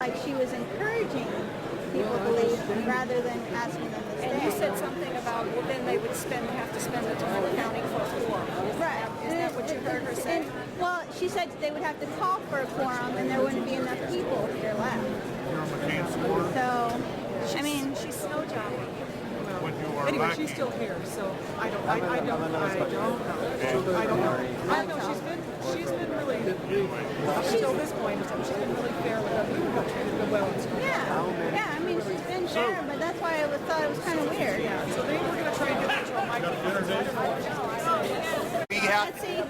Like she was encouraging people to leave rather than asking them to stay. And you said something about, well, then they would have to spend the time accounting for a quorum. Right. Is that what you heard her say? Well, she said they would have to call for a quorum and there wouldn't be enough people here left. So, I mean, She's snow jobbing. Anyway, she's still here, so I don't know. I don't know. She's been really, up until this point, she's been really fair with us. We were treated well in school. yeah, I mean, she's been fair, but that's why I thought it was kind of weird. Yeah, so they were going to try and get control microphones. Let's see. Go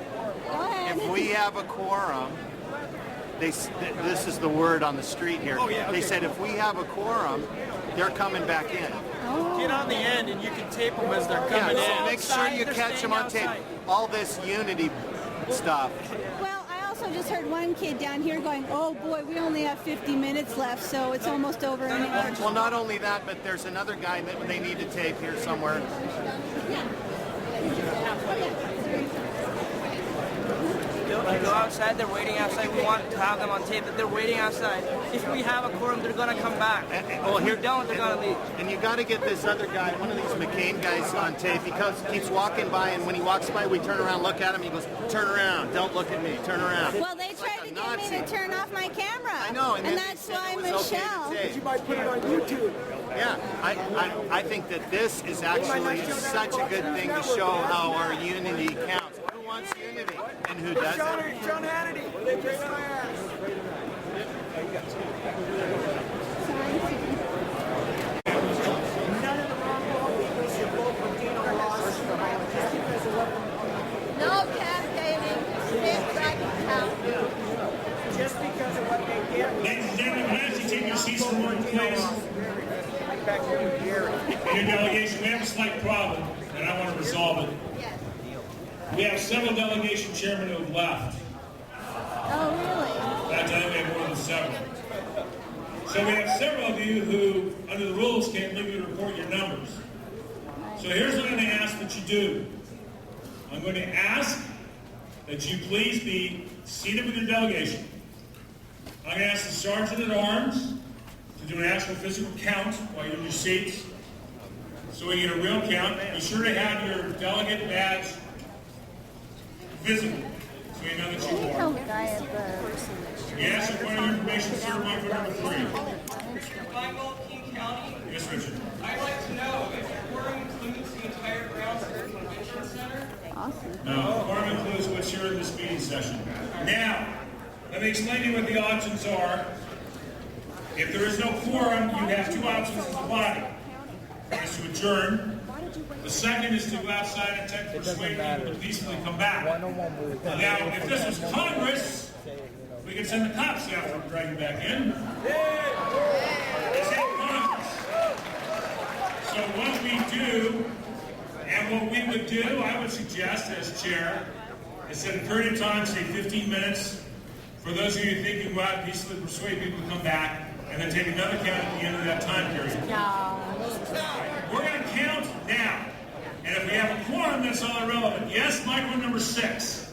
ahead. If we have a quorum, this is the word on the street here. They said if we have a quorum, they're coming back in. Get on the end and you can tape them as they're coming in. So make sure you catch them on tape. All this unity stuff. Well, I also just heard one kid down here going, oh boy, we only have 50 minutes left, so it's almost over anyway. Well, not only that, but there's another guy that they need to tape here somewhere. They go outside, they're waiting outside. We want to have them on tape, but they're waiting outside. If we have a quorum, they're going to come back. Well, If you don't, they're going to leave. And you got to get this other guy, one of these McCain guys, on tape. He keeps walking by, and when he walks by, we turn around, look at him. He goes, "Turn around! Don't look at me! Turn around!" Well, they tried to get me to turn off my camera. I know, and that's why Michelle. You might put it on YouTube. Yeah, I think that this is actually such a good thing to show how our unity counts. Who wants unity and who doesn't? John Hannity. They kicked my ass. None of the wrong because your vote for Dino lost just because of what No cascading. Stand back and count. just because of what they did. Ladies and gentlemen, can I ask you to take your seats for a moment, please? Back here with Gary. In your delegation, we have a slight problem, and I want to resolve it. We have several delegation chairmen who have left. Oh, really? That time we have more than several. So we have several of you who, under the rules, can't legally report your numbers. So here's what I'm going to ask that you do. I'm going to ask that you please be seated with your delegation. I'm going to ask the sergeant at arms to do an actual physical count while you're in your seats, so we get a real count. Be sure to have your delegate badge visible, so we know that you are. Yes, for point of information, sir, microphone number 3. King County. Yes, Richard. I'd like to know if your quorum includes the entire grounds of the convention center. No, quorum includes what's here in this meeting session. Now, let me explain to you what the options are. If there is no quorum, you have two options as a body. One is to adjourn. The second is to go outside and attempt to persuade people to peacefully come back. Now, if this was Congress, we could send the cops after them, drag them back in. It's in Congress. So what we do, and what we would do, I would suggest as chair, is set a period of time, say 15 minutes, for those of you who think you can go out and peacefully persuade people to come back, and then take another count at the end of that time period. We're going to count now. And if we have a quorum, that's all irrelevant. Yes, microphone number 6.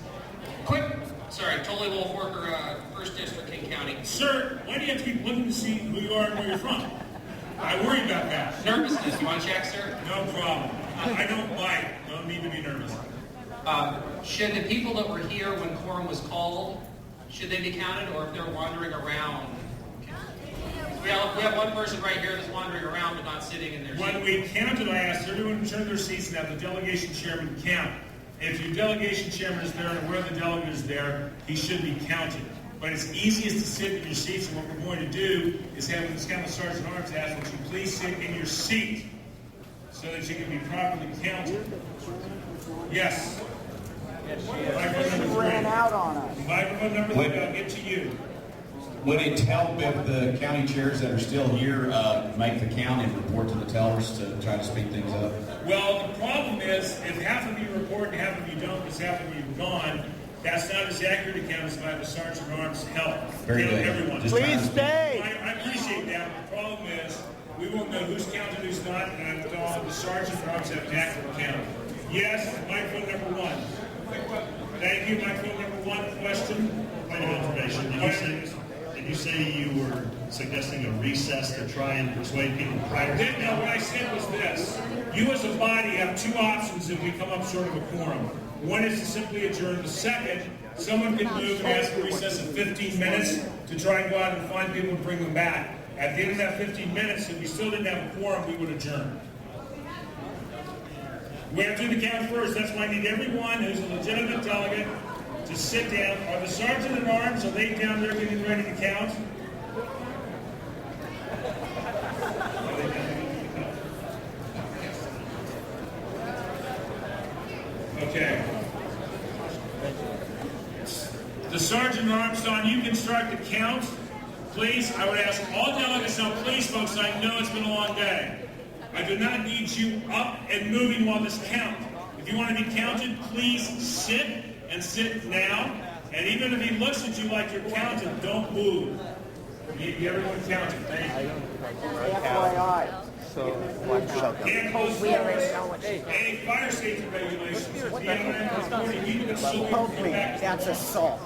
Sorry, totally Wolf Worker, 1st District, King County. Sir, why do you have to keep looking to see who you are and where you're from? I worry about that. Nervousness, you want to check, sir? No problem. I don't bite. No need to be nervous. Should the people that were here when quorum was called, should they be counted, or if they're wandering around? We have one person right here that's wandering around but not sitting in their seat. When we counted, I asked everyone to turn their seats and have the delegation chairman count. If your delegation chairman is there and where the delegate is there, he should be counted. But it's easiest to sit in your seats, and what we're going to do is have the Sergeant at Arms ask that you please sit in your seat so that you can be properly counted. Yes. Microphone number 3. Ran out on us. Microphone number 3, I'll get to you. Would it help if the county chairs that are still here make the count and report to the tellers to try to speed things up? Well, the problem is, if half of you report and half of you don't because half of you are gone, that's not as accurate a count as by the Sergeant at Arms help. Very good. Everyone. Please stay. I appreciate that. The problem is, we won't know who's counted, who's not, and the Sergeant at Arms have an accurate count. Yes, microphone number 1. Thank you. Microphone number 1. Question. Point of information. Did Did you say you were suggesting a recess to try and persuade people prior to? No, what I said was this. You as a body have two options if we come up short of a quorum. One is to simply adjourn. The second, someone can move and ask for a recess of 15 minutes to try and go out and find people and bring them back. At the end of that 15 minutes, if we still didn't have a quorum, we would adjourn. We have to do the count first. That's why I need everyone who's a legitimate delegate to sit down. Are the sergeant at arms, are they down there getting ready to count? Okay. The sergeant at arms, Don, you can start the count. Please, I would ask all delegates now, please, folks, I know it's been a long day. I do not need you up and moving while this counts. If you want to be counted, please sit and sit now. And even if he looks at you like you're counted, don't move. You need everyone counted. Thank you. FYI. Can't close doors. Any fire safety regulations. Hopefully, that's assault.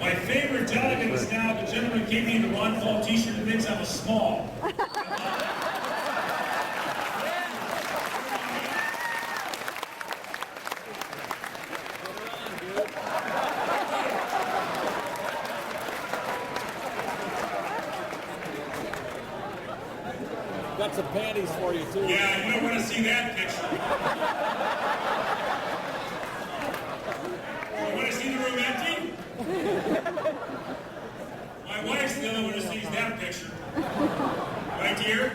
My favorite delegate is now the gentleman who gave me the Ron Paul t-shirt and thinks I'm a small. Got some panties for you too. Yeah, you don't want to see that picture. You want to see the room empty? My wife's the only one who sees that picture. Right here?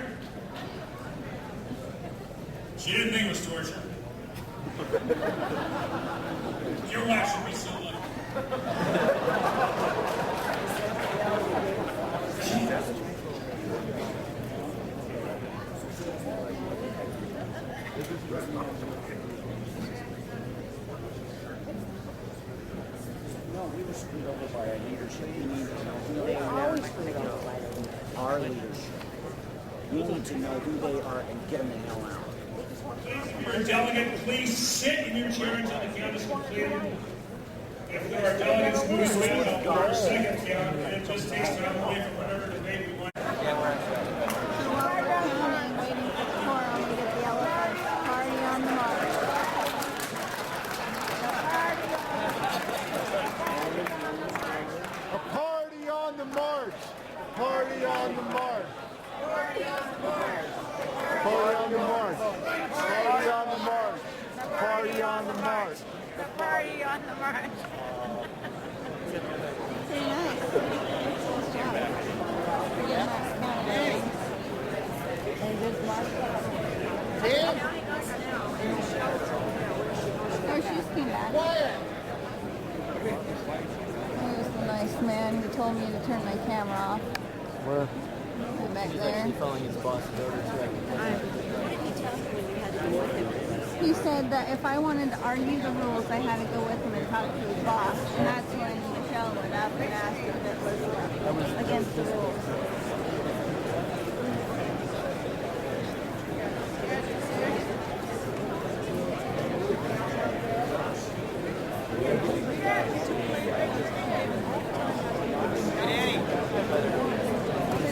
She didn't think it was torture. Your wife should be so lucky. No, we were screwed over by our leadership. We need to know who they are. Always screwed over by our leadership. We need to know who they are and get them the hell out. Your delegate, please sit in your chair until the count is completed. If there are delegates moving around, I'll do our second count, and it just takes time away from whatever debate we want. Party on the march! Party on the march! Party on the march! Party on the march! Party on the march! Party on the march! Party on the march. Pretty nice. Nice job. Pretty nice. And good march. Oh, she just came back. There's the nice man who told me to turn my camera off. Where? Back there. Following his boss's orders. He said that if I wanted to argue the rules, I had to go with him and talk to his boss. And that's when Michelle went up and asked if it was against the rules.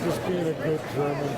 Just being a good German.